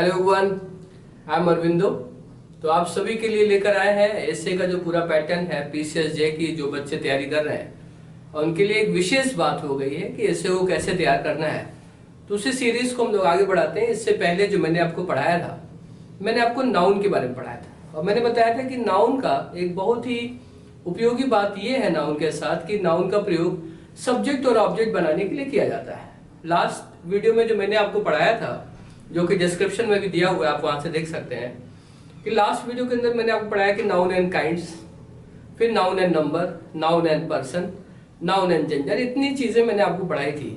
Hello everyone, I am Aurobindo. तो आप सभी के लिए लेकर आए हैं एसए का जो पूरा पैटर्न है पीसीएस जे की जो बच्चे तैयारी कर रहे हैं, और उनके लिए एक विशेष बात हो गई है कि एसए को कैसे तैयार करना है। तो उसी सीरीज को हम लोग आगे बढ़ाते हैं। इससे पहले जो मैंने आपको पढ़ाया था, मैंने आपको नाउन के बारे में पढ़ाया था और मैंने बताया था कि नाउन का एक बहुत ही उपयोगी बात यह है नाउन के साथ कि नाउन का प्रयोग सब्जेक्ट और ऑब्जेक्ट बनाने के लिए किया जाता है। लास्ट वीडियो में जो मैंने आपको पढ़ाया था, जो कि डिस्क्रिप्शन में भी दिया हुआ है, आप वहां से देख सकते हैं कि लास्ट वीडियो के अंदर मैंने आपको पढ़ाया कि नाउन एंड काइंड्स, फिर noun and number, noun and person, noun and gender, इतनी चीजें मैंने आपको पढ़ाई थी।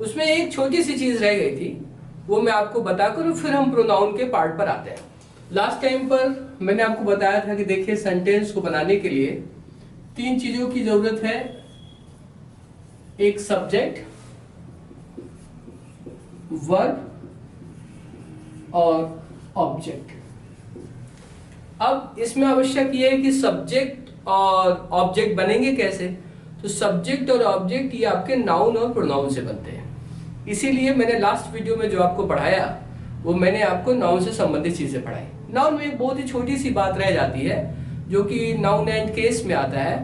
उसमें एक छोटी सी चीज रह गई थी, वो मैं आपको बताकर फिर हम प्रोनाउन के पार्ट पर आते हैं। लास्ट टाइम पर मैंने आपको बताया था कि देखिए सेंटेंस को बनाने के लिए तीन चीजों की जरूरत है, एक सब्जेक्ट, वर्ब और ऑब्जेक्ट। अब इसमें आवश्यक ये है कि सब्जेक्ट और ऑब्जेक्ट बनेंगे कैसे। तो सब्जेक्ट और ऑब्जेक्ट ये आपके नाउन और प्रोनाउन से बनते हैं। इसीलिए मैंने लास्ट वीडियो में जो आपको पढ़ाया वो मैंने आपको नाउन से संबंधित चीजें पढ़ाई। नाउन में एक बहुत ही छोटी सी बात रह जाती है जो कि नाउन एंड केस में आता है,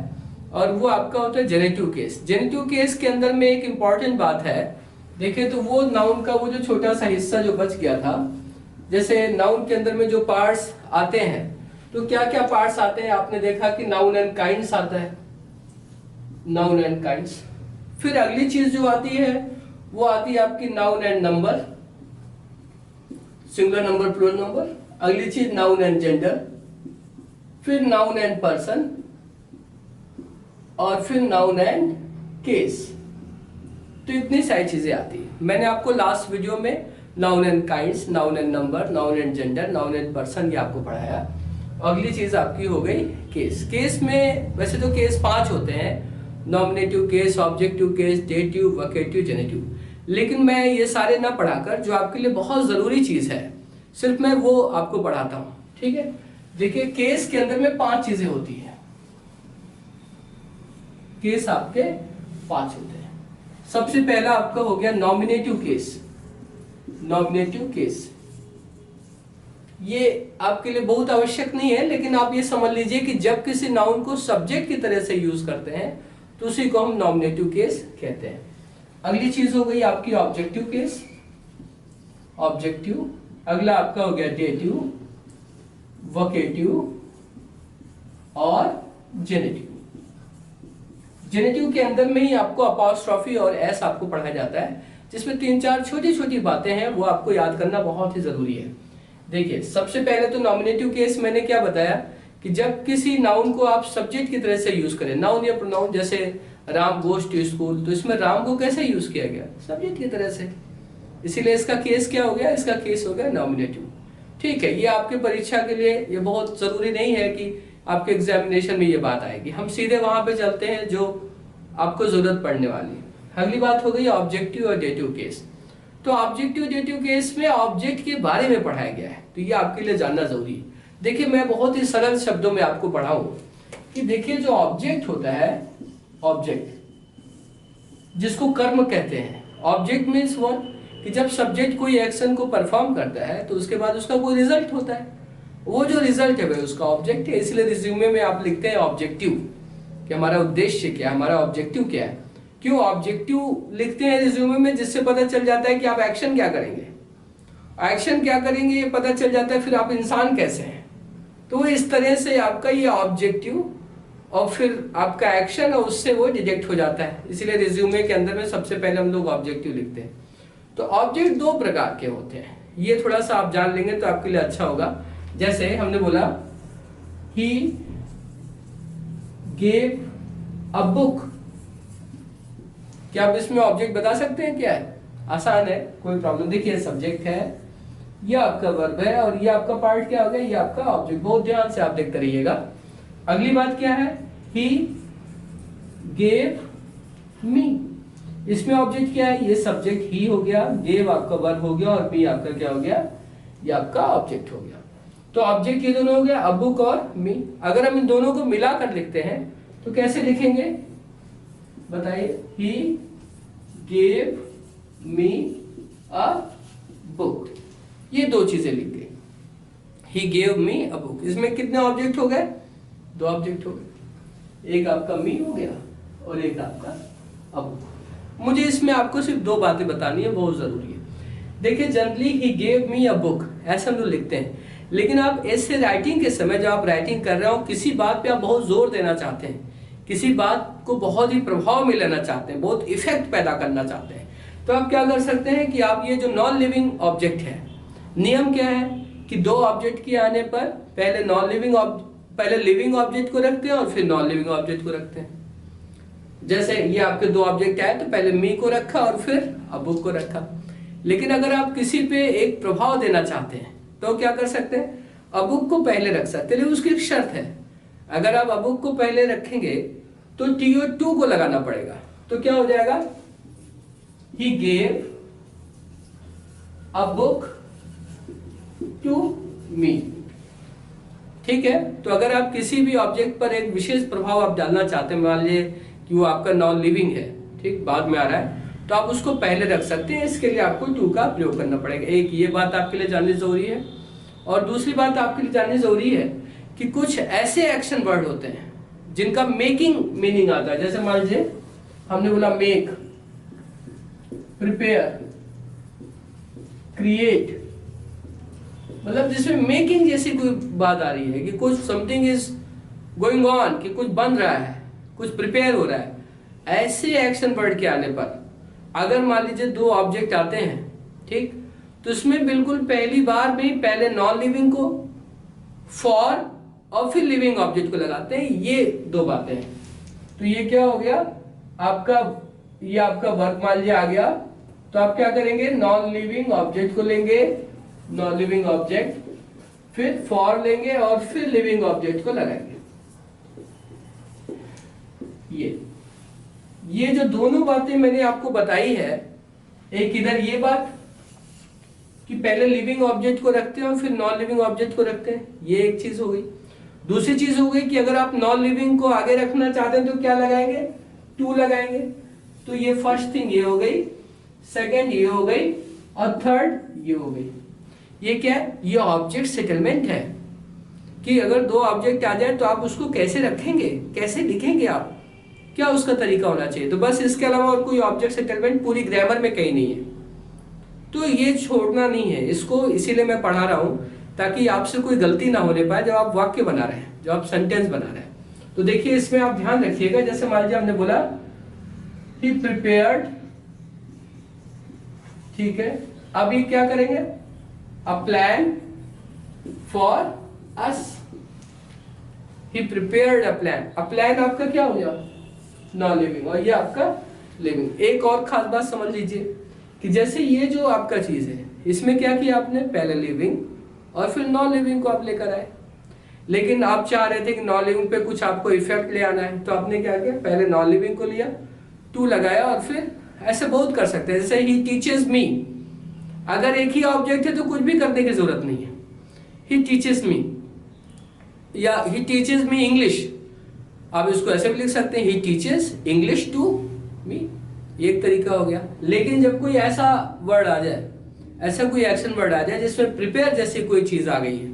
और वो आपका होता है जेनेटिव केस। जेनेटिव केस के अंदर में एक इंपॉर्टेंट बात है, देखिए तो वो नाउन का वो जो छोटा सा हिस्सा जो बच गया था, जैसे नाउन के अंदर में जो पार्ट्स आते हैं, तो क्या क्या पार्ट्स आते हैं। आपने देखा कि नाउन एंड काइंड्स आता है, नाउन एंड काइंड्स। फिर अगली चीज जो आती है वो आती है आपकी noun and number, singular number, plural number. अगली चीज नाउन एंड जेंडर, फिर नाउन एंड पर्सन, और फिर नाउन एंड केस। तो इतनी सारी चीजें आती है। मैंने आपको लास्ट वीडियो में noun and kinds, noun and number, noun and gender, noun and person ये आपको पढ़ाया। अगली चीज आपकी हो गई केस। केस में वैसे तो केस 5 होते हैं, nominative case, objective case, dative, vocative, generative. लेकिन मैं ये सारे ना पढ़ाकर जो आपके लिए बहुत जरूरी चीज है सिर्फ मैं वो आपको पढ़ाता हूँ, ठीक है। देखिए केस के अंदर में 5 चीजें होती है। केस आपके 5 होते हैं। सबसे पहला आपका हो गया नॉमिनेटिव केस। नॉमिनेटिव केस ये आपके लिए बहुत आवश्यक नहीं है, लेकिन आप ये समझ लीजिए कि जब किसी नाउन को सब्जेक्ट की तरह से यूज करते हैं तो उसी को हम नॉमिनेटिव केस कहते हैं। अगली चीज हो गई आपकी ऑब्जेक्टिव केस, ऑब्जेक्टिव। अगला आपका हो गया डेटिव, वोकेटिव और जेनेटिव। जेनेटिव के अंदर में ही आपको अपॉस्ट्रोफी और एस आपको पढ़ाया जाता है, जिसमें 3-4 छोटी छोटी बातें हैं, वो आपको याद करना बहुत ही जरूरी है। देखिए सबसे पहले तो नॉमिनेटिव केस मैंने क्या बताया कि जब किसी नाउन को आप सब्जेक्ट की तरह से यूज करें, नाउन या प्रोनाउन, जैसे राम गोज टू स्कूल, तो इसमें राम को कैसे यूज किया गया, सब्जेक्ट की तरह से। इसीलिए इसका केस क्या हो गया, इसका केस हो गया नॉमिनेटिव। ठीक है, ये आपके परीक्षा के लिए ये बहुत जरूरी नहीं है कि आपके एग्जामिनेशन में ये बात आएगी। हम सीधे वहां पे चलते हैं जो आपको जरूरत पड़ने वाली। अगली बात हो गई ऑब्जेक्टिव और डेटिव केस। तो ऑब्जेक्टिव डेटिव केस में ऑब्जेक्ट के बारे में पढ़ाया गया है, तो ये आपके लिए जानना जरूरी है। देखिए मैं बहुत ही सरल शब्दों में आपको पढ़ाऊं कि देखिए जो ऑब्जेक्ट होता है, ऑब्जेक्ट जिसको कर्म कहते हैं, ऑब्जेक्ट मीन्स वन, कि जब सब्जेक्ट कोई एक्शन को परफॉर्म करता है तो उसके बाद उसका कोई रिजल्ट होता है, वो जो रिजल्ट है वह उसका ऑब्जेक्ट है। इसलिए रिज्यूमे में आप लिखते हैं ऑब्जेक्टिव, कि हमारा उद्देश्य क्या है, हमारा ऑब्जेक्टिव क्या है। क्यों ऑब्जेक्टिव लिखते हैं रिज्यूमे में, जिससे पता चल जाता है कि आप एक्शन क्या करेंगे, एक्शन क्या करेंगे ये पता चल जाता है, फिर आप इंसान कैसे हैं। तो इस तरह से आपका ये ऑब्जेक्टिव और फिर आपका एक्शन और उससे वो डिटेक्ट हो जाता है। इसीलिए रिज्यूमे के अंदर में सबसे पहले हम लोग ऑब्जेक्टिव लिखते हैं। तो ऑब्जेक्ट 2 प्रकार के होते हैं, ये थोड़ा सा आप जान लेंगे तो आपके लिए अच्छा होगा। जैसे हमने बोला ही गेव अ बुक, क्या आप इसमें ऑब्जेक्ट बता सकते हैं क्या है? आसान है, कोई प्रॉब्लम। देखिए सब्जेक्ट है, ये आपका वर्ब है, और ये आपका पार्ट क्या हो गया, ये आपका ऑब्जेक्ट। बहुत ध्यान से आप देखते रहिएगा। अगली बात क्या है, ही गेव मी, इसमें ऑब्जेक्ट क्या है, ये सब्जेक्ट ही हो गया, गेव आपका वर्ब हो गया, और मी आपका क्या हो गया, ये आपका ऑब्जेक्ट हो गया। तो ऑब्जेक्ट ये दोनों हो गया, अ बुक और मी। अगर हम इन दोनों को मिलाकर लिखते हैं तो कैसे लिखेंगे बताइए, he gave me a book. ये दो चीजें लिख गई। He gave me a book, इसमें कितने ऑब्जेक्ट हो गए? दो ऑब्जेक्ट हो गए, एक आपका मी हो गया और एक आपका अ बुक। मुझे इसमें आपको सिर्फ दो बातें बतानी है, बहुत जरूरी है। देखिए generally he gave me a book ऐसा हम लोग लिखते हैं, लेकिन आप ऐसे राइटिंग के समय जब आप राइटिंग कर रहे हो, किसी बात पे आप बहुत जोर देना चाहते हैं, किसी बात को बहुत ही प्रभाव में लेना चाहते हैं, बहुत इफेक्ट पैदा करना चाहते हैं, तो आप क्या कर सकते हैं कि आप ये जो नॉन लिविंग ऑब्जेक्ट है, नियम क्या है कि दो ऑब्जेक्ट के आने पर पहले लिविंग ऑब्जेक्ट को रखते हैं और फिर नॉन लिविंग ऑब्जेक्ट को रखते हैं। जैसे ये आपके दो ऑब्जेक्ट आए तो पहले मी को रखा और फिर अ बुक को रखा। लेकिन अगर आप किसी पे एक प्रभाव देना चाहते हैं तो क्या कर सकते हैं? अ बुक को पहले रख सकते हैं, लेकिन उसकी एक शर्त है, अगर आप अ बुक को पहले रखेंगे तो TO2 को लगाना पड़ेगा। तो क्या हो जाएगा? He gave a book to me. ठीक है, तो अगर आप किसी भी ऑब्जेक्ट पर एक विशेष प्रभाव आप डालना चाहते हैं, मान लीजिए कि वो आपका नॉन लिविंग है, ठीक, बाद में आ रहा है, तो आप उसको पहले रख सकते हैं। इसके लिए आपको टू का प्रयोग करना पड़ेगा। एक ये बात आपके लिए जाननी जरूरी है, और दूसरी बात आपके लिए जाननी जरूरी है कि कुछ ऐसे एक्शन वर्ड होते हैं जिनका मेकिंग मीनिंग आता है। जैसे मान लीजिए हमने बोला मेक, प्रिपेयर, क्रिएट, मतलब जिसमें मेकिंग जैसी कोई बात आ रही है कि कुछ समथिंग इज गोइंग ऑन, कि कुछ बन रहा है, कुछ प्रिपेयर हो रहा है। ऐसे एक्शन वर्ड के आने पर अगर मान लीजिए दो ऑब्जेक्ट आते हैं, ठीक, तो इसमें बिल्कुल पहली बार में पहले नॉन लिविंग को, फॉर और फिर लिविंग ऑब्जेक्ट को लगाते हैं। ये दो बातें हैं। तो ये क्या हो गया आपका, ये आपका वर्क मान लीजिए आ गया, तो आप क्या करेंगे? नॉन लिविंग ऑब्जेक्ट को लेंगे, नॉन लिविंग ऑब्जेक्ट, फिर फॉर लेंगे और फिर लिविंग ऑब्जेक्ट को लगाएंगे। ये जो दोनों बातें मैंने आपको बताई है, एक इधर ये बात कि पहले लिविंग ऑब्जेक्ट को रखते हैं और फिर नॉन लिविंग ऑब्जेक्ट को रखते हैं, ये एक चीज हो गई। दूसरी चीज हो गई कि अगर आप नॉन लिविंग को आगे रखना चाहते हैं तो क्या लगाएंगे? टू लगाएंगे। तो ये फर्स्ट थिंग ये हो गई, सेकेंड ये हो गई, और थर्ड ये हो गई। ये क्या है? ये ऑब्जेक्ट सेटलमेंट है कि अगर दो ऑब्जेक्ट आ जाए तो आप उसको कैसे रखेंगे, कैसे लिखेंगे, आप क्या उसका तरीका होना चाहिए। तो बस इसके अलावा और कोई ऑब्जेक्ट सेटलमेंट पूरी ग्रामर में कहीं नहीं है। तो ये छोड़ना नहीं है इसको, इसीलिए मैं पढ़ा रहा हूं ताकि आपसे कोई गलती ना होने पाए जब आप वाक्य बना रहे हैं, जब आप सेंटेंस बना रहे हैं। तो देखिए इसमें आप ध्यान रखिएगा, जैसे मान लीजिए हमने बोला ही प्रिपेयर्ड, ठीक है, अभी क्या करेंगे? अ plan for us. He prepared a plan. A plan आपका क्या हो गया? नॉन लिविंग, और ये आपका लिविंग। एक और खास बात समझ लीजिए कि जैसे ये जो आपका चीज है, इसमें क्या किया आपने? पहले लिविंग और फिर नॉन लिविंग को आप लेकर आए, लेकिन आप चाह रहे थे कि नॉन लिविंग पे कुछ आपको इफेक्ट ले आना है, तो आपने क्या किया? पहले नॉन लिविंग को लिया, टू लगाया, और फिर ऐसे बहुत कर सकते हैं। जैसे ही टीचेस मी, अगर एक ही ऑब्जेक्ट है तो कुछ भी करने की जरूरत नहीं है। ही टीचेस मी या ही टीचेस मी इंग्लिश, आप इसको ऐसे भी लिख सकते हैं, he teaches English to me, ये एक तरीका हो गया। लेकिन जब कोई ऐसा वर्ड आ जाए, ऐसा कोई एक्शन वर्ड आ जाए जिसमें प्रिपेयर जैसी कोई चीज आ गई है,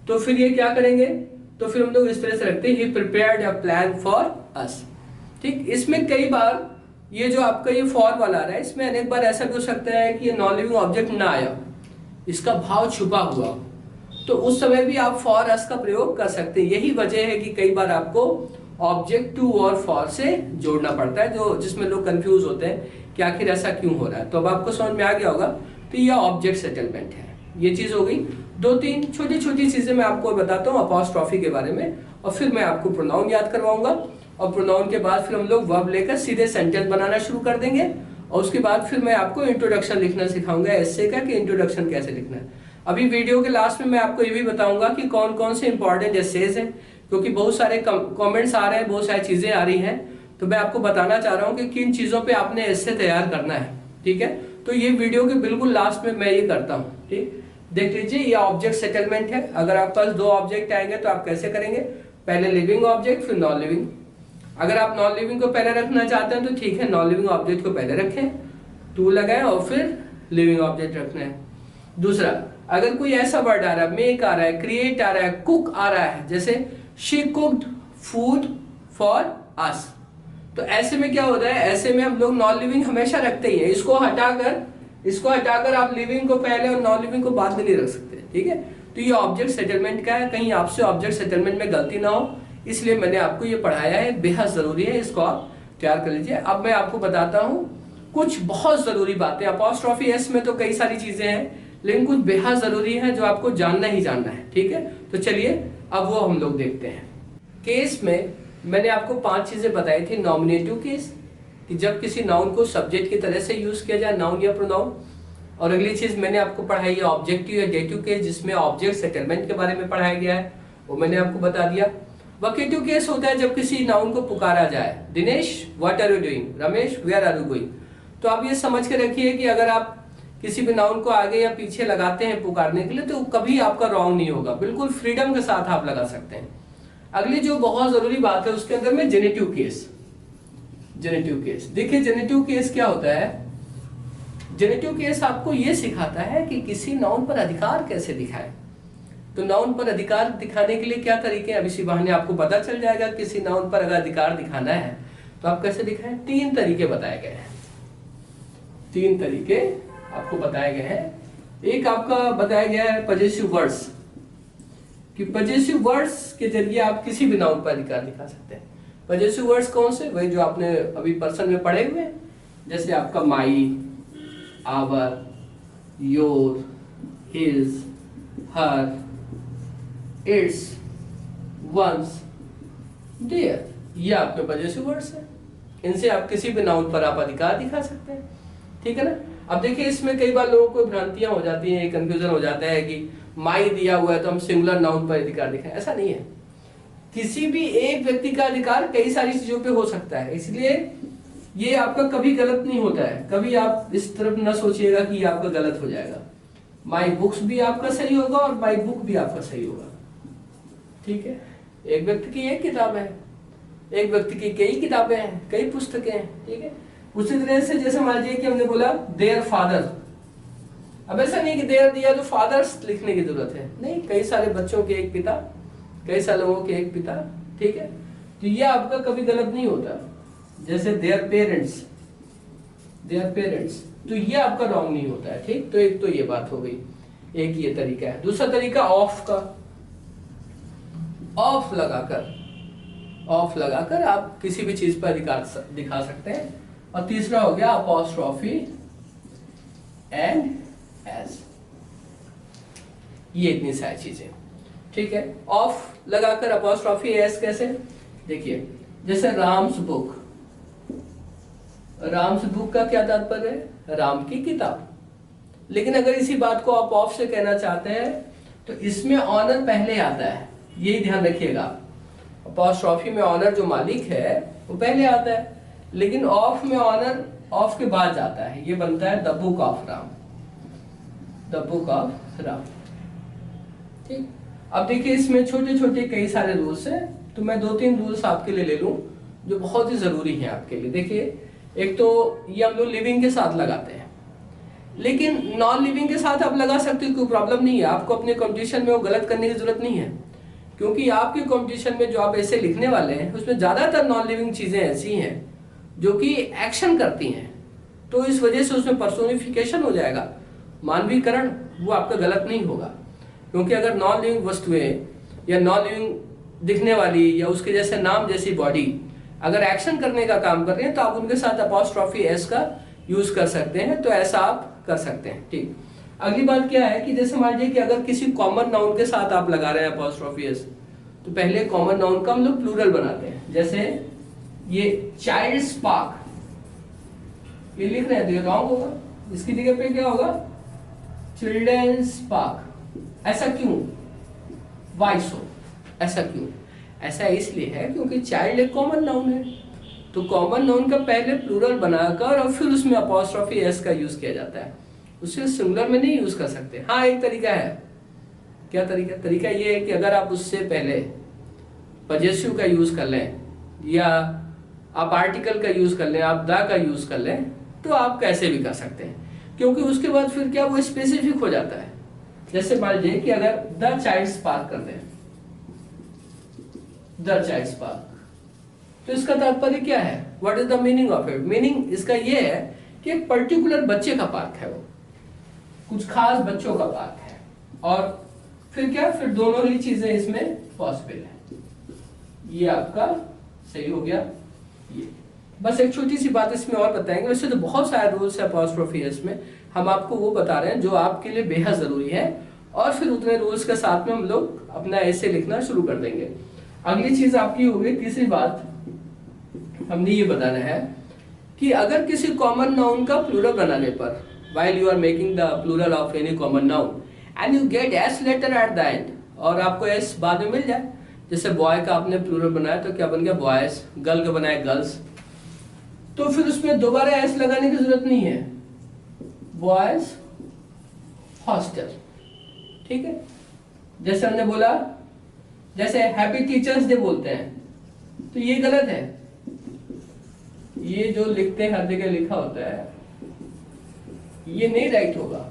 तो फिर ये क्या करेंगे? तो फिर हम लोग इस तरह से रखते हैं, he prepared a plan for us. ठीक, इसमें कई बार ये जो आपका ये फॉर वाला आ रहा है, इसमें अनेक बार ऐसा भी हो सकता है कि ये नॉन लिविंग ऑब्जेक्ट ना आया, इसका भाव छुपा हुआ, तो उस समय भी आप फॉर अस का प्रयोग कर सकते हैं। यही वजह है कि कई बार आपको ऑब्जेक्ट टू और फॉर से जोड़ना पड़ता है, जो जिसमें लोग कंफ्यूज होते हैं कि आखिर ऐसा क्यों हो रहा है। तो अब आपको समझ में आ गया होगा। तो यह ऑब्जेक्ट सेटलमेंट है, ये चीज हो गई। दो तीन छोटी छोटी चीजें मैं आपको बताता हूँ अपॉस्ट्रॉफी के बारे में, और फिर मैं आपको प्रोनाउन याद करवाऊंगा, और प्रोनाउन के बाद फिर हम लोग वर्ब लेकर सीधे सेंटेंस बनाना शुरू कर देंगे, और उसके बाद फिर मैं आपको इंट्रोडक्शन लिखना सिखाऊंगा एस्से का, कि इंट्रोडक्शन कैसे लिखना है। अभी वीडियो के लास्ट में मैं आपको ये भी बताऊंगा कि कौन कौन से इंपॉर्टेंट एस्सेज हैं, क्योंकि बहुत सारे कमेंट्स आ रहे हैं, बहुत सारी चीजें आ रही हैं, तो मैं आपको बताना चाह रहा हूँ कि किन चीजों पे आपने एस्से तैयार करना है। ठीक है, तो ये वीडियो के बिल्कुल लास्ट में मैं ये करता हूँ। ठीक, देख लीजिए, ये ऑब्जेक्ट सेटलमेंट है। अगर आपके पास दो ऑब्जेक्ट आएंगे तो आप कैसे करेंगे? पहले लिविंग ऑब्जेक्ट फिर नॉन लिविंग। अगर आप नॉन लिविंग को पहले रखना चाहते हैं तो ठीक है, नॉन लिविंग ऑब्जेक्ट को पहले रखें, टू लगाएं, और फिर लिविंग ऑब्जेक्ट रखना है। दूसरा, अगर कोई ऐसा वर्ड आ रहा है, मेक आ रहा है, क्रिएट आ रहा है, कुक आ रहा है, जैसे she cooked food for us, तो ऐसे में क्या होता है, ऐसे में हम लोग नॉन लिविंग हमेशा रखते ही है। इसको हटाकर आप लिविंग को पहले और नॉन लिविंग को बाद में नहीं रख सकते, ठीक है। तो ये ऑब्जेक्ट सेटलमेंट का है, कहीं आपसे ऑब्जेक्ट सेटलमेंट में गलती ना हो, इसलिए मैंने आपको ये पढ़ाया है, बेहद जरूरी है, इसको आप तैयार कर लीजिए। अब मैं आपको बताता हूँ कुछ बहुत जरूरी बातें। अपॉस्ट्रोफी एस में तो कई सारी चीजें हैं, लेकिन कुछ बेहद जरूरी है जो आपको जानना ही जानना है, ठीक है। तो चलिए अब वो हम लोग देखते हैं। केस में मैंने आपको 5 चीजें बताई थी। नॉमिनेटिव केस, कि जब किसी नाउन को सब्जेक्ट की तरह से यूज किया जाए, नाउन या प्रोनाउन। और अगली चीज मैंने आपको पढ़ाई है ऑब्जेक्टिव या डेटिव केस, जिसमें ऑब्जेक्ट सेटलमेंट के बारे में पढ़ाया गया है, वो मैंने आपको बता दिया। वोकेटिव केस होता है जब किसी नाउन को पुकारा जाए, Dinesh what are you doing, Ramesh where are you going. तो आप ये समझ के रखिए कि अगर आप किसी भी नाउन को आगे या पीछे लगाते हैं पुकारने के लिए, तो कभी आपका रॉन्ग नहीं होगा, बिल्कुल फ्रीडम के साथ आप लगा सकते हैं। अगली जो बहुत जरूरी बात है उसके अंदर में जेनेटिव केस। जेनेटिव केस देखिए, जेनेटिव केस क्या होता है। जेनेटिव केस आपको ये सिखाता है कि किसी नाउन पर अधिकार कैसे दिखाएं। तो नाउन पर अधिकार दिखाने के लिए क्या तरीके हैं, अब इसी बहाने आपको पता चल जाएगा। किसी नाउन पर अगर अधिकार दिखाना है तो आप कैसे दिखाएं। 3 तरीके बताए गए हैं, 3 तरीके आपको बताए गए हैं। एक आपका बताया गया है पजेसिव वर्ड्स, कि पजेसिव वर्ड्स के जरिए आप किसी भी नाउन पर अधिकार दिखा सकते हैं। पजेसिव वर्ड्स कौन से, वही जो आपने अभी पर्सन में पढ़े हुए हैं, जैसे आपका my, our, your, his, her, its, ones, their, ये आपके पजेसिव वर्ड्स हैं। इनसे आप किसी भी नाउन पर आप अधिकार दिखा सकते हैं, ठीक है ना। अब देखिए इसमें कई बार लोगों को भ्रांतियां हो जाती हैं, कंफ्यूजन हो जाता है कि माई दिया हुआ है तो हम सिंगुलर नाउन पर अधिकार दिखाएं, ऐसा नहीं है। किसी भी एक व्यक्ति का अधिकार कई सारी चीजों पे हो सकता है, इसलिए ये आपका कभी गलत नहीं होता है। कभी आप इस तरफ न सोचिएगा कि ये आपका गलत हो जाएगा। माई बुक्स भी आपका सही होगा और माई बुक भी आपका सही होगा, ठीक है। एक व्यक्ति की एक किताब है, एक व्यक्ति की कई किताबें हैं, कई पुस्तकें हैं, ठीक है। उसी तरह से जैसे मान लीजिए कि हमने बोला देयर फादर, अब ऐसा नहीं कि देयर दिया तो फादर्स लिखने की जरूरत है, नहीं, कई सारे बच्चों के एक पिता, कई सारे लोगों के एक पिता, ठीक है। तो ये आपका कभी गलत नहीं होता। जैसे देयर पेरेंट्स, देयर पेरेंट्स, तो ये आपका रॉन्ग नहीं होता है, ठीक। तो एक तो ये बात हो गई, एक ये तरीका है। दूसरा तरीका ऑफ का, ऑफ लगाकर आप किसी भी चीज पर अधिकार दिखा सकते हैं। और तीसरा हो गया अपॉस्ट्रोफी एंड एज, ये इतनी सारी चीजें, ठीक है। ऑफ लगाकर अपॉस्ट्रोफी एज कैसे, देखिए जैसे राम्स बुक, राम्स बुक का क्या तात्पर्य है, राम की किताब। लेकिन अगर इसी बात को आप ऑफ से कहना चाहते हैं तो इसमें ऑनर पहले आता है, यही ध्यान रखिएगा। अपॉस्ट्रोफी में ऑनर जो मालिक है वो पहले आता है, लेकिन ऑफ में ऑनर ऑफ के बाद जाता है, ये बनता है the book of Ram, the book of Ram, ठीक। अब देखिए इसमें छोटे छोटे कई सारे रूल्स हैं, तो मैं 2-3 रूल्स आपके लिए ले लूं जो बहुत ही जरूरी है आपके लिए। देखिए एक तो ये हम लोग लिविंग के साथ लगाते हैं, लेकिन नॉन लिविंग के साथ आप लगा सकते हो, कोई प्रॉब्लम नहीं है। आपको अपने कंपटीशन में वो गलत करने की जरूरत नहीं है, क्योंकि आपके कंपटीशन में जो आप ऐसे लिखने वाले हैं उसमें ज्यादातर नॉन लिविंग चीजें ऐसी हैं जो कि एक्शन करती हैं, तो इस वजह से उसमें पर्सोनिफिकेशन हो जाएगा, मानवीकरण, वो आपका गलत नहीं होगा। क्योंकि अगर नॉन लिविंग वस्तुएं या नॉन लिविंग दिखने वाली या उसके जैसे नाम जैसी बॉडी अगर एक्शन करने का काम कर रहे हैं तो आप उनके साथ अपॉस्ट्रोफी एस का यूज कर सकते हैं, तो ऐसा आप कर सकते हैं, ठीक। अगली बात क्या है कि जैसे मान लीजिए कि अगर किसी कॉमन नाउन के साथ आप लगा रहे हैं अपॉस्ट्रोफी एस, तो पहले कॉमन नाउन का हम लोग प्लूरल बनाते हैं। जैसे ये चाइल्ड्स पार्क, ये लिख रहे हैं तो ये रॉन्ग होगा, इसकी जगह पे क्या होगा, चिल्ड्रंस पार्क। ऐसा क्यों, वाई सो, ऐसा क्यों, ऐसा इसलिए है क्योंकि चाइल्ड एक कॉमन नाउन है, तो कॉमन नाउन का पहले प्लूरल बनाकर और फिर उसमें अपॉस्ट्रोफी एस का यूज किया जाता है, उसे सिंगुलर में नहीं यूज कर सकते। हाँ एक तरीका है, क्या तरीका, तरीका ये है कि अगर आप उससे पहले पजेसिव का यूज कर लें या आप आर्टिकल का यूज कर लें, आप द का यूज कर लें, तो आप कैसे भी कर सकते हैं, क्योंकि उसके बाद फिर क्या वो स्पेसिफिक हो जाता है, जैसे मान लीजिए कि अगर द चाइल्ड्स पार्क कर दें, द चाइल्ड्स पार्क, तो इसका तात्पर्य क्या है? What is the meaning of it? Meaning इसका ये है कि एक पर्टिकुलर बच्चे का पार्क है, वो कुछ खास बच्चों का पार्क है। और फिर क्या, फिर दोनों ही चीजें इसमें पॉसिबल है। ये आपका सही हो गया। ये बस एक छोटी सी बात इसमें और बताएंगे, वैसे तो बहुत सारे रूल्स है अपॉस्ट्रोफी इसमें, हम आपको वो बता रहे हैं जो आपके लिए बेहद जरूरी है। और फिर उतने रूल्स के साथ में हम लोग अपना ऐसे लिखना शुरू कर देंगे। अगली चीज आपकी होगी, तीसरी बात हमने ये बताना है कि अगर किसी कॉमन नाउन का प्लूरल बनाने पर, while you are making the plural of any common noun and you get s letter at the end, और आपको s बाद में मिल जाए, जैसे बॉय का आपने प्लूरल बनाया तो क्या बन गया बॉयज, गर्ल का बनाया गर्ल्स, तो फिर उसमें दोबारा s लगाने की जरूरत नहीं है, बॉयज हॉस्टल। ठीक है, जैसे हमने बोला, जैसे हैप्पी टीचर्स डे बोलते हैं, तो ये गलत है, ये जो लिखते हैं हर जगह लिखा होता है, ये नहीं राइट होगा,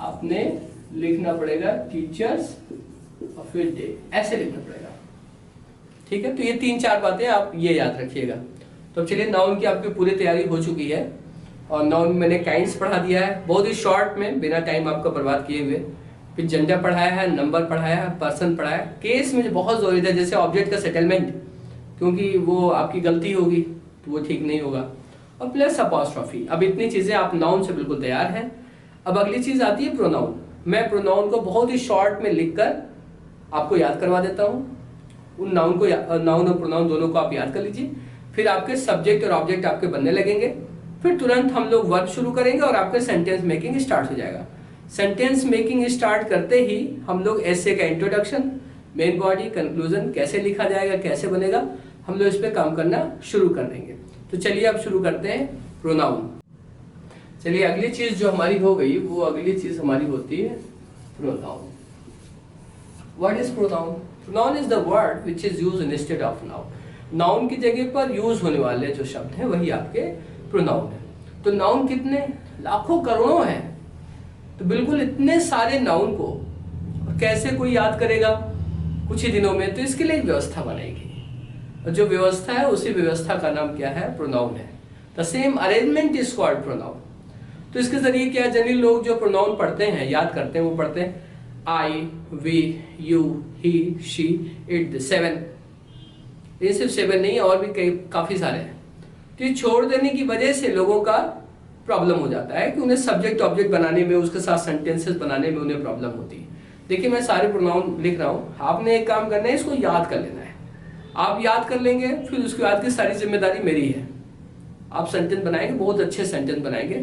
आपने लिखना पड़ेगा टीचर्स और फिर डे, ऐसे लिखना पड़ेगा। ठीक है, तो ये 3-4 बातें आप ये याद रखिएगा। तो चलिए, नाउन की आपकी पूरी तैयारी हो चुकी है और नाउन मैंने काइंड्स पढ़ा दिया है बहुत ही शॉर्ट में, बिना टाइम आपका बर्बाद किए हुए। फिर जेंडर पढ़ाया है, नंबर पढ़ाया है, पर्सन पढ़ाया है। केस में बहुत जरूरी था, जैसे ऑब्जेक्ट का सेटलमेंट, क्योंकि वो आपकी गलती होगी तो वो ठीक नहीं होगा, और प्लस अपॉस्ट्रोफी। अब इतनी चीजें आप नाउन से बिल्कुल तैयार हैं। अब अगली चीज आती है प्रोनाउन। मैं प्रोनाउन को बहुत ही शॉर्ट में लिखकर आपको याद करवा देता हूँ। उन नाउन को, नाउन और प्रोनाउन दोनों को आप याद कर लीजिए, फिर आपके सब्जेक्ट और ऑब्जेक्ट आपके बनने लगेंगे। फिर तुरंत हम लोग वर्ब शुरू करेंगे और आपका सेंटेंस मेकिंग स्टार्ट हो जाएगा। सेंटेंस मेकिंग स्टार्ट करते ही हम लोग ऐसे का इंट्रोडक्शन, मेन बॉडी, कंक्लूजन कैसे लिखा जाएगा, कैसे बनेगा, हम लोग इस पे काम करना शुरू कर देंगे। तो चलिए अब शुरू करते हैं प्रोनाउन। चलिए, अगली चीज जो हमारी हो गई, वो अगली चीज हमारी होती है pronoun. What is pronoun? Pronoun is the word which is used instead of noun. Noun की जगह पर यूज होने वाले जो शब्द हैं वही आपके प्रोनाउन है। तो नाउन कितने, लाखों करोड़ों हैं। तो बिल्कुल इतने सारे नाउन को कैसे कोई याद करेगा कुछ ही दिनों में? तो इसके लिए एक व्यवस्था बनेगी, और जो व्यवस्था है उसी व्यवस्था का नाम क्या है? प्रोनाउन है। The same arrangement is called pronoun. तो इसके जरिए क्या, जनरली लोग जो प्रोनाउन पढ़ते हैं, याद करते हैं, वो पढ़ते हैं I, we, you, he, she, it, 7। ये सिर्फ 7 नहीं, और भी काफी सारे हैं। तो ये छोड़ देने की वजह से लोगों का प्रॉब्लम हो जाता है कि उन्हें सब्जेक्ट ऑब्जेक्ट बनाने में, उसके साथ सेंटेंसेस बनाने में उन्हें प्रॉब्लम होती है। देखिए, मैं सारे प्रोनाउन लिख रहा हूँ, आपने एक काम करना है, इसको याद कर लेना है। आप याद कर लेंगे, फिर उसके बाद की सारी जिम्मेदारी मेरी है। आप सेंटेंस बनाएंगे, बहुत अच्छे सेंटेंस बनाएंगे,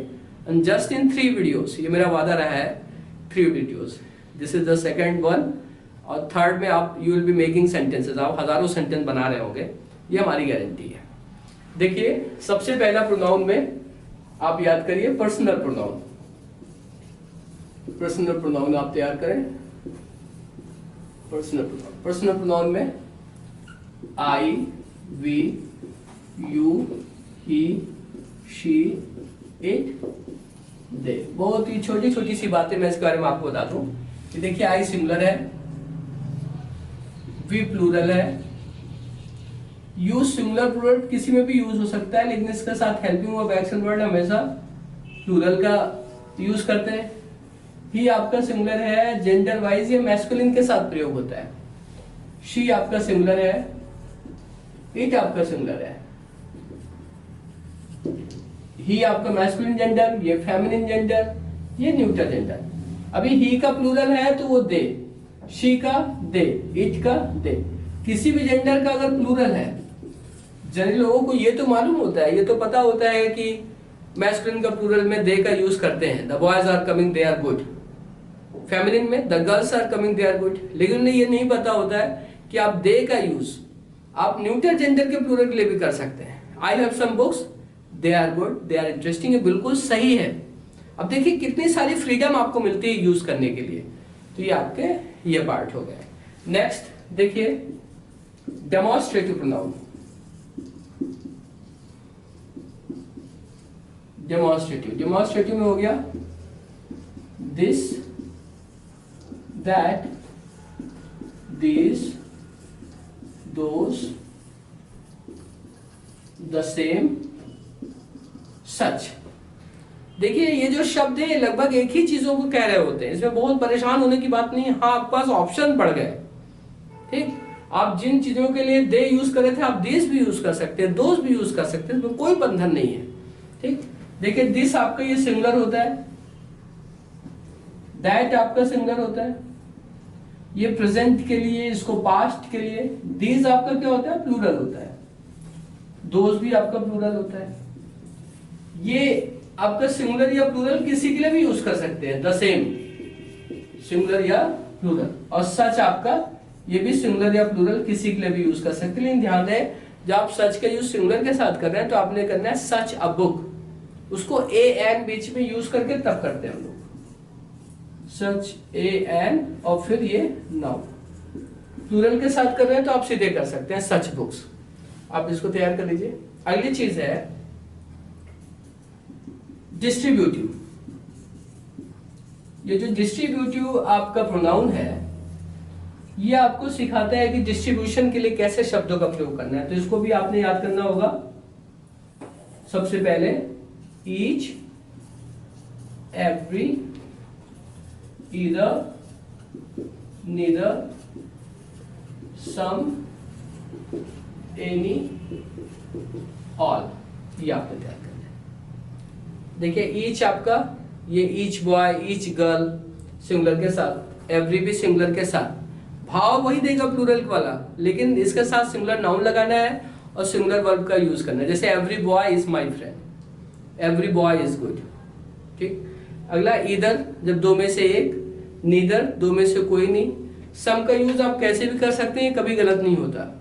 एंड जस्ट इन 3 वीडियोस, ये मेरा वादा रहा है, 3 videos. This is the second one, और थर्ड में आप you will be making sentences, आप हजारों सेंटेंस बना रहे होंगे, ये हमारी गारंटी है। देखिए, सबसे पहला प्रोनाउन में आप याद करिए पर्सनल प्रोनाउन। पर्सनल प्रोनाउन आप तैयार करें। पर्सनल प्रोनाउन में I, we, you, he, she, it, they. बहुत ही छोटी छोटी सी बातें मैं इसके बारे में आपको बता दूं कि देखिए, आई सिंगुलर है, वी प्लूरल है, यू सिंगुलर प्लूरल किसी में भी यूज हो सकता है, लेकिन इसके साथ हेल्पिंग वर्ब एक्शन वर्ड हमेशा प्लूरल का यूज करते हैं। ही आपका सिंगुलर है, जेंडर वाइज ये मैस्कुलिन के साथ प्रयोग होता है। शी आपका सिंगुलर है, इट आपका सिंगुलर है, ही आपका मैस्कुलिन जेंडर, ये फेमिनिन जेंडर, ये न्यूट्रल जेंडर। अभी ही का प्लूरल है तो वो दे, शी का दे, इट का दे। किसी भी जेंडर का अगर प्लूरल है, जनरली लोगों को ये तो मालूम होता है, ये तो पता होता है कि मैस्कुलिन का प्लूरल में दे का यूज करते हैं, the boys are coming, they are good. Feminine में the girls are coming, they are good. लेकिन उन्हें ये नहीं पता होता है कि आप दे का यूज आप न्यूट्रल जेंडर के प्लूरल के लिए भी कर सकते हैं। I have some books, they are good, they are interesting, ये बिल्कुल सही है। अब देखिए कितनी सारी फ्रीडम आपको मिलती है यूज करने के लिए। तो ये आपके ये पार्ट हो गए। नेक्स्ट देखिए, डेमोन्स्ट्रेटिव प्रोनाउन। डेमोन्स्ट्रेटिव में हो गया this, that, these, those, the same, such। देखिए ये जो शब्द है लगभग एक ही चीजों को कह रहे होते हैं, इसमें बहुत परेशान होने की बात नहीं है। हाँ, आपके पास ऑप्शन बढ़ गए, ठीक। आप जिन चीजों के लिए दे यूज कर रहे थे, आप दिस भी यूज कर सकते हैं, दोस भी यूज कर सकते हैं, इसमें कोई बंधन नहीं है, ठीक। देखिए दिस आपका ये सिंगुलर होता है, दैट आपका सिंगुलर होता है, ये प्रेजेंट के लिए, इसको पास्ट के लिए। दीज आपका क्या होता है, प्लूरल होता है। दोज भी आपका प्लूरल होता है। ये आपका सिंगुलर या प्लूरल किसी के लिए भी यूज कर सकते हैं, द सेम, सिंगुलर या प्लूरल। और सच आपका ये भी सिंगुलर या प्लूरल किसी के लिए भी यूज कर सकते हैं। लेकिन ध्यान दें, जब आप सच का यूज सिंगुलर के साथ कर रहे हैं तो आपने करना है सच अ बुक, उसको ए एन बीच में यूज करके तब करते हैं हम लोग, सच ए एन और फिर ये नाउन। प्लूरल के साथ कर रहे हैं तो आप सीधे कर सकते हैं सच बुक्स। आप इसको तैयार कर लीजिए। अगली चीज है डिस्ट्रीब्यूटिव। ये जो डिस्ट्रीब्यूटिव आपका प्रोनाउन है, ये आपको सिखाता है कि डिस्ट्रीब्यूशन के लिए कैसे शब्दों का प्रयोग करना है। तो इसको भी आपने याद करना होगा। सबसे पहले ईच, एवरी, ईदर, नीदर, सम, एनी, ऑल, ये आपने तैयार करना है। देखिए ईच आपका, ये each boy, each girl singular के साथ, एवरी भी सिंगुलर के साथ, भाव वही देगा प्लूरल वाला, लेकिन इसके साथ सिंगुलर नाउन लगाना है और सिंगुलर वर्ब का यूज करना है। जैसे every boy is my friend, every boy is good, ठीक। अगला ईदर, जब दो में से एक, नीदर दो में से कोई नहीं। सम का यूज आप कैसे भी कर सकते हैं, कभी गलत नहीं होता।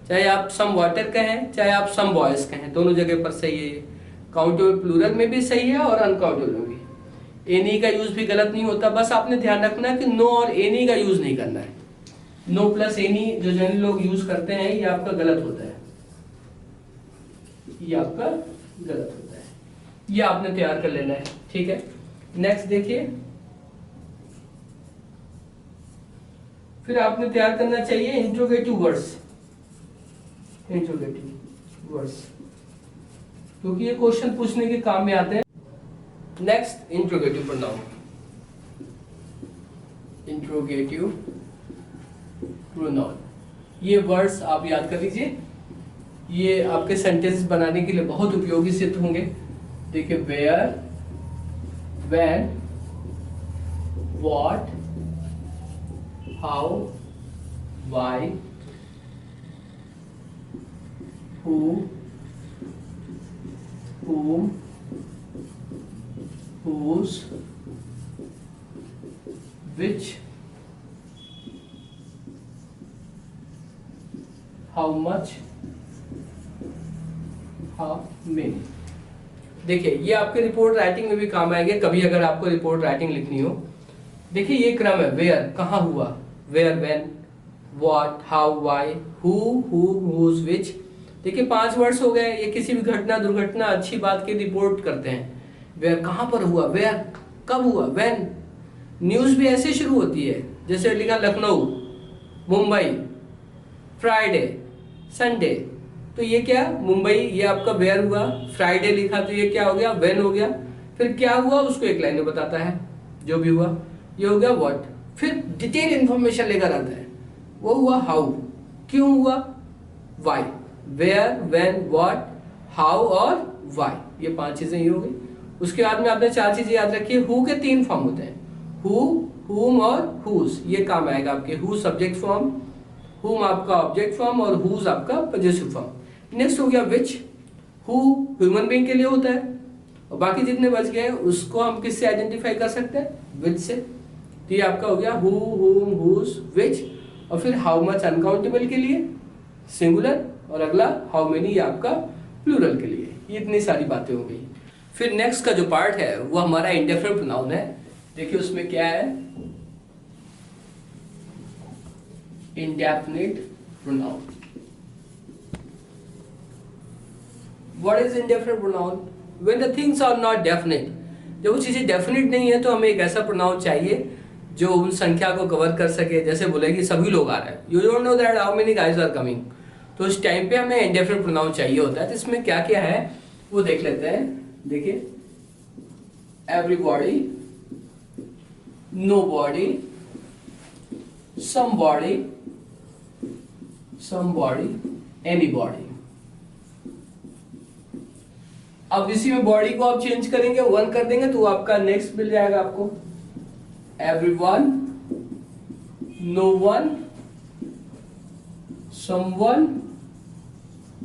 चाहे आप सम वाटर कहें, चाहे आप सम बॉयज कहें, दोनों जगह पर सही है। काउंटेबल प्लूरल में भी सही है और अनकाउंटेबल में भी। एनी का यूज भी गलत नहीं होता। बस आपने ध्यान रखना है कि नो और एनी का यूज नहीं करना है। नो प्लस एनी जो जनरली लोग यूज करते हैं, ये आपका गलत होता है, ये आपका गलत होता है। ये आपने तैयार कर लेना है, ठीक है। नेक्स्ट देखिए, फिर आपने तैयार करना चाहिए इंट्रोगेटिव वर्ड्स। इंट्रोगेटिव वर्ड्स क्योंकि ये क्वेश्चन पूछने के काम में आते हैं। Next interrogative pronoun, interrogative pronoun. ये वर्ड्स आप याद कर लीजिए, ये आपके सेंटेंस बनाने के लिए बहुत उपयोगी सिद्ध होंगे। देखिए where, when, what, how, why, who, whom, whose, which, how much, how many। देखिए ये आपके रिपोर्ट राइटिंग में भी काम आएंगे कभी, अगर आपको रिपोर्ट राइटिंग लिखनी हो। देखिए ये क्रम है, वेयर कहाँ हुआ, where, when, what, how, why, who, whose, which. देखिए 5 वर्ड्स हो गए। ये किसी भी घटना, दुर्घटना, अच्छी बात की रिपोर्ट करते हैं। वेयर कहाँ पर हुआ, वेयर कब हुआ, व्हेन। न्यूज भी ऐसे शुरू होती है, जैसे लिखा लखनऊ, मुंबई, फ्राइडे, संडे। तो ये क्या, मुंबई ये आपका वेयर हुआ, फ्राइडे लिखा तो ये क्या हो गया, व्हेन हो गया। फिर क्या हुआ उसको एक लाइन में बताता है, जो भी हुआ। ये हो गया व्हाट। फिर डिटेल इंफॉर्मेशन लेकर आता है, वो हुआ हाउ, क्यों हुआ, why. Where, when, what, how और व्हाई, ये 5 चीजें ही हो गई। उसके बाद में आपने 4 चीजें याद रखी है। हु के 3 फॉर्म होते हैं, हु, हुम और हुज। ये काम आएगा आपके। हु सब्जेक्ट फॉर्म, हुम आपका ऑब्जेक्ट फॉर्म और हुज आपका पजेसिव फॉर्म। नेक्स्ट हो गया विच। हु ह्यूमन बीइंग के लिए होता है और बाकी जितने बच गए उसको हम किससे आइडेंटिफाई कर सकते हैं, विच से। तो ये आपका हो गया हु, हुम, हुज, विच। और फिर हाउ मच अनकाउंटेबल के लिए सिंगुलर, और अगला हाउ मेनी आपका प्लूरल के लिए। ये इतनी सारी बातें हो गई। फिर नेक्स्ट का जो पार्ट है वो हमारा इंडेफिनिट प्रोनाउन है। देखिए उसमें क्या है, indefinite pronoun. What is indefinite pronoun? When the things are not definite. जब वो चीजें डेफिनिट नहीं है तो हमें एक ऐसा प्रोनाउन चाहिए जो उन संख्या को कवर कर सके। जैसे बोले कि सभी लोग आ रहे हैं, you don't know that how many guys are coming, तो उस टाइम पे हमें इंडेफिनिट प्रोनाउन चाहिए होता है। तो इसमें क्या क्या है वो देख लेते हैं। देखिए, एवरीबॉडी, नोबॉडी, समबॉडी, एनीबॉडी। अब इसी में बॉडी को आप चेंज करेंगे, 1 कर देंगे तो आपका नेक्स्ट मिल जाएगा आपको everyone, no one, someone,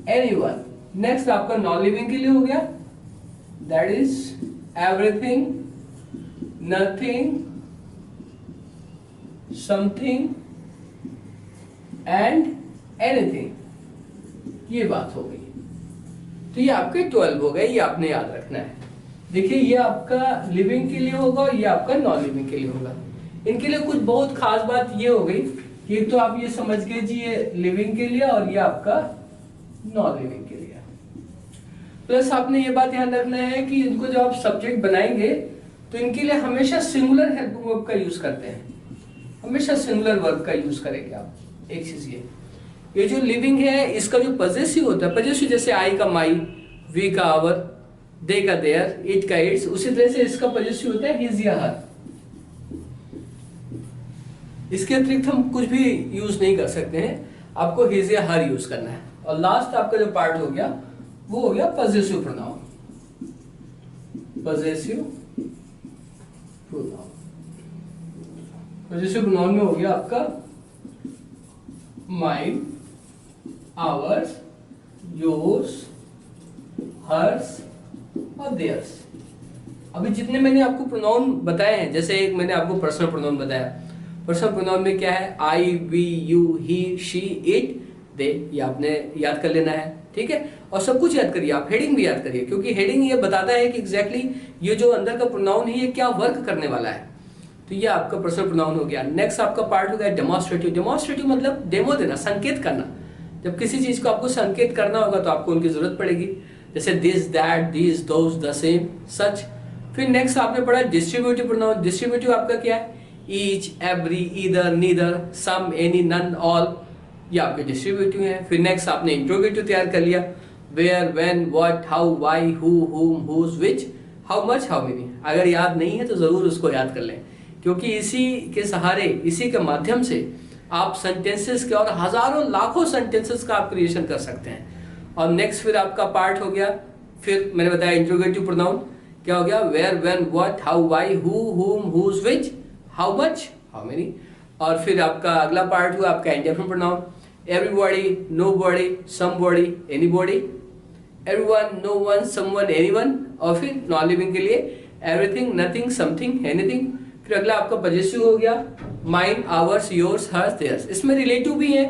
anyone. Next आपका नॉन लिविंग के लिए हो गया, that is everything, nothing, something and anything. ये बात हो गई। तो ये आपके 12 हो गए, ये आपने याद रखना है। देखिए, ये आपका लिविंग के लिए होगा और ये आपका नॉन लिविंग के लिए होगा। इनके लिए कुछ बहुत खास बात ये हो गई कि एक तो आप ये समझ गए जी, ये लिविंग के लिए और ये आपका नॉन लिविंग के लिए। प्लस आपने ये बात ध्यान रखना है कि इनको जब आप सब्जेक्ट बनाएंगे तो इनके लिए हमेशा सिंगुलर हेल्पिंग वर्ब का यूज करते हैं, हमेशा सिंगुलर वर्ब का यूज करेंगे आप। एक चीज ये जो लिविंग है इसका जो पजेसिव होता है, पजेसिव जैसे आई का माई, वी का आवर, दे का देयर, इट का इट्स, उसी तरह से इसका पजेसिव होता है हिज या हर। इसके अतिरिक्त हम कुछ भी यूज नहीं कर सकते हैं, आपको हिज या हर यूज करना है। और लास्ट आपका जो पार्ट हो गया वो हो गया possessive pronoun. Possessive pronoun, possessive pronoun में हो गया आपका माइन, आवर्स, योर्स, हर्स और देयर्स। अभी जितने मैंने आपको प्रोनाउन बताए हैं, जैसे एक मैंने आपको पर्सनल प्रोनाउन बताया, पर्सनल प्रोनाउन में क्या है, I, we, you, he, she, it, they, ये आपने याद कर लेना है, ठीक है। और सब कुछ याद करिए, आप हेडिंग भी याद करिए, क्योंकि हेडिंग ये बताता है कि एग्जैक्टली ये जो अंदर का प्रोनाउन है ये क्या वर्क करने वाला है। तो ये आपका पर्सनल प्रोनाउन हो गया। नेक्स्ट आपका पार्ट हो गया डेमोन्स्ट्रेटिव। डेमोन्स्ट्रेटिव मतलब डेमो देना, संकेत करना। जब किसी चीज को आपको संकेत करना होगा तो आपको उनकी जरूरत पड़ेगी, जैसे this, that, this, those, the same, such. फिर नेक्स्ट आपने पढ़ा डिस्ट्रीब्यूटिव प्रोनाउन। डिस्ट्रीब्यूटिव आपका क्या है, ईच, एवरी, ईदर, नीदर, सम, एनी, नन, ऑल, ये आपके डिस्ट्रीब्यूटिव है। फिर नेक्स्ट आपने इंट्रोगेटिव तैयार कर लिया, where, when, what, how, why, who, whom, whose, which, how much, how many. अगर याद नहीं है तो जरूर उसको याद कर लें, क्योंकि इसी के सहारे, इसी के माध्यम से आप सेंटेंसेस के और हजारों लाखों सेंटेंसेस का आप क्रिएशन कर सकते हैं। और नेक्स्ट फिर आपका पार्ट हो गया, फिर मैंने बताया इंट्रोगेटिव प्रोनाउन क्या हो गया, where, when, what, how, why, who, whom, whose, which, how much, how many. और फिर आपका अगला पार्ट हुआ आपका indefinite pronoun, everybody, nobody, somebody, anybody, everyone, no one, someone, anyone. और फिर नॉन लिविंग के लिए एवरीथिंग, नथिंग, समथिंग, एनीथिंग। फिर अगला आपका पजेसिव हो गया, mine, ours, yours, hers, theirs. इसमें रिलेटिव भी है,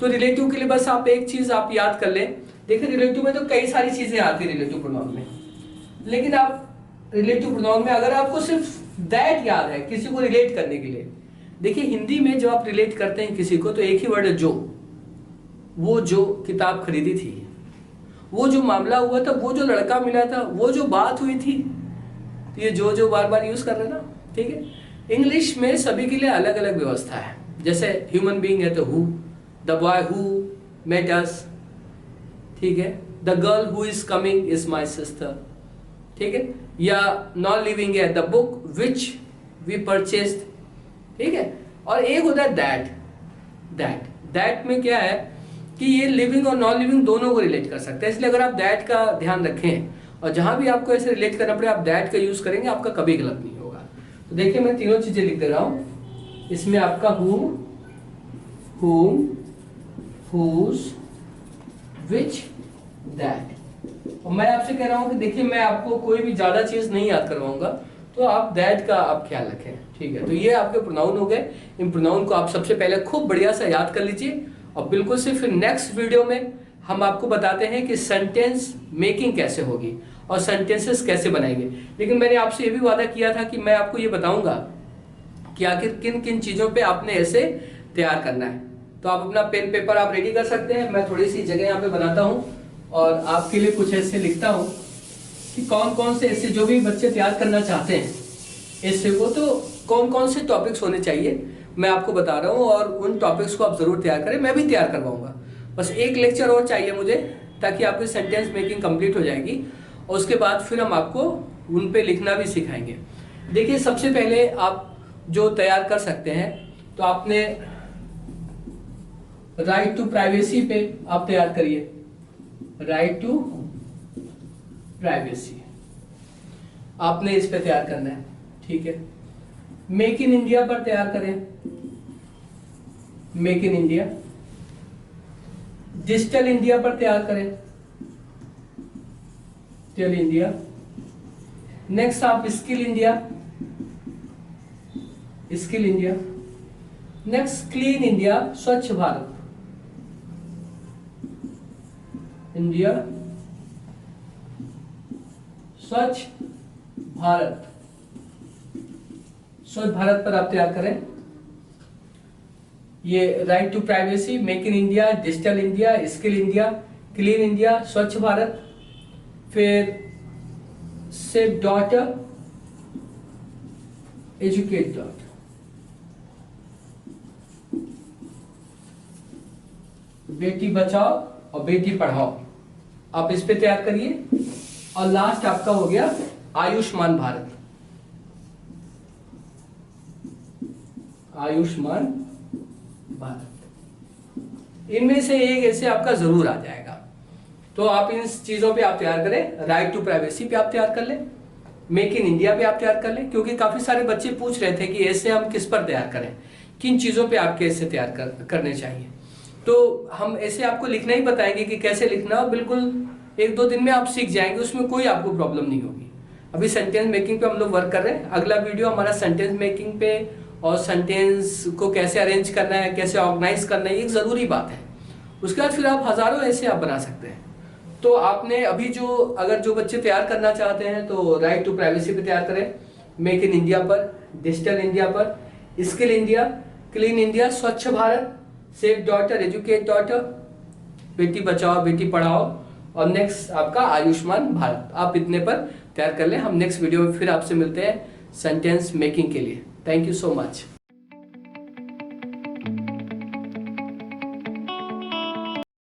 तो रिलेटिव के लिए बस आप एक चीज आप याद कर लें। देखिए, रिलेटिव में तो कई सारी चीजें आती है रिलेटिव प्रोनाउन में, लेकिन आप रिलेटिव प्रोनाउन में अगर आपको सिर्फ दैट याद है किसी को रिलेट करने के लिए, देखिए हिंदी में जब आप रिलेट करते हैं किसी को तो एक ही वर्ड है, जो। वो जो किताब खरीदी थी, वो जो मामला हुआ था, वो जो लड़का मिला था, वो जो बात हुई थी, तो ये जो बार बार यूज कर लेना, ठीक है। इंग्लिश में सभी के लिए अलग अलग व्यवस्था है, जैसे ह्यूमन बीइंग है तो who, the boy who met us, ठीक है, the girl who is coming is my sister, ठीक है। या नॉन लिविंग है the book which we purchased, ठीक है। और एक होता है दैट। दैट में क्या है कि ये लिविंग और नॉन लिविंग दोनों को रिलेट कर सकते हैं, इसलिए अगर आप दैट का ध्यान रखें और जहां भी आपको ऐसे रिलेट करना पड़े आप दैट का यूज करेंगे, आपका कभी गलत नहीं होगा। तो देखिए, मैं तीनों चीजें लिख दे रहा हूं इसमें, आपका whom, whose, which, that। और मैं आपसे कह रहा हूं कि देखिए, मैं आपको कोई भी ज्यादा चीज नहीं याद करवाऊंगा, तो आप दैट का आप ख्याल रखें, ठीक है। तो ये आपके प्रोनाउन हो गए। इन प्रोनाउन को आप सबसे पहले खूब बढ़िया सा याद कर लीजिए, और बिल्कुल से फिर नेक्स्ट वीडियो में हम आपको बताते हैं कि सेंटेंस मेकिंग कैसे होगी और सेंटेंसेस कैसे बनाएंगे। लेकिन मैंने आपसे ये भी वादा किया था कि मैं आपको ये बताऊंगा कि आखिर किन किन चीजों पे आपने ऐसे तैयार करना है। तो आप अपना पेन पेपर आप रेडी कर सकते हैं, मैं थोड़ी सी जगह यहाँ पे बनाता हूँ और आपके लिए कुछ ऐसे लिखता हूँ कि कौन कौन से ऐसे जो भी बच्चे तैयार करना चाहते हैं ऐसे को, तो कौन कौन से टॉपिक्स होने चाहिए मैं आपको बता रहा हूँ, और उन टॉपिक्स को आप जरूर तैयार करें, मैं भी तैयार करवाऊंगा। बस एक लेक्चर और चाहिए मुझे, ताकि आपकी सेंटेंस मेकिंग कंप्लीट हो जाएगी, और उसके बाद फिर हम आपको उन पे लिखना भी सिखाएंगे। देखिए, सबसे पहले आप जो तैयार कर सकते हैं, तो आपने राइट टू प्राइवेसी पे आप तैयार करिए, राइट टू प्राइवेसी आपने इस पे तैयार करना है, ठीक है। मेक इन इंडिया पर तैयार करें, make in India. Digital India पर तैयार करें, डिजिटल इंडिया। नेक्स्ट आप skill India, skill India. Next clean India, Swachh Bharat, India Swachh Bharat, स्वच्छ भारत पर आप तैयार करें। ये right to privacy, make in India, digital India, skill India, clean India, Swachh Bharat, फिर save daughter, educate daughter. Beti Bachao और बेटी पढ़ाओ, आप इस पे तैयार करिए। और लास्ट आपका हो गया आयुष्मान भारत, आयुष्मान भारत। इनमें से एक ऐसे आपका जरूर आ जाएगा। तो आप इन चीजों पे आप तैयार करें। राइट टू प्राइवेसी पे आप तैयार कर लें, मेक इन इंडिया पे आप तैयार कर लें, क्योंकि काफी सारे बच्चे पूछ रहे थे कि ऐसे हम किस पर तैयार करें, किन चीजों पे आपके ऐसे तैयार करने चाहिए। तो हम ऐसे आपको लिखना ही बताएंगे कि कैसे लिखना, बिल्कुल 1-2 दिन में आप सीख जाएंगे, उसमें कोई आपको प्रॉब्लम नहीं होगी। अभी सेंटेंस मेकिंग पे हम लोग वर्क कर रहे हैं। अगला वीडियो हमारा सेंटेंस मेकिंग पे और सेंटेंस को कैसे अरेंज करना है, कैसे ऑर्गेनाइज करना है, एक जरूरी बात है। उसके बाद फिर आप हजारों ऐसे आप बना सकते हैं। तो आपने अभी अगर जो बच्चे तैयार करना चाहते हैं, तो राइट टू प्राइवेसी पे तैयार करें, मेक इन इंडिया पर, डिजिटल इंडिया पर, skill India, clean India, Swachh Bharat, save daughter, educate daughter, Beti Bachao Beti Padhao, और नेक्स्ट आपका आयुष्मान भारत। आप इतने पर तैयार कर लें। हम नेक्स्ट वीडियो में फिर आपसे मिलते हैं सेंटेंस मेकिंग के लिए। Thank you so much.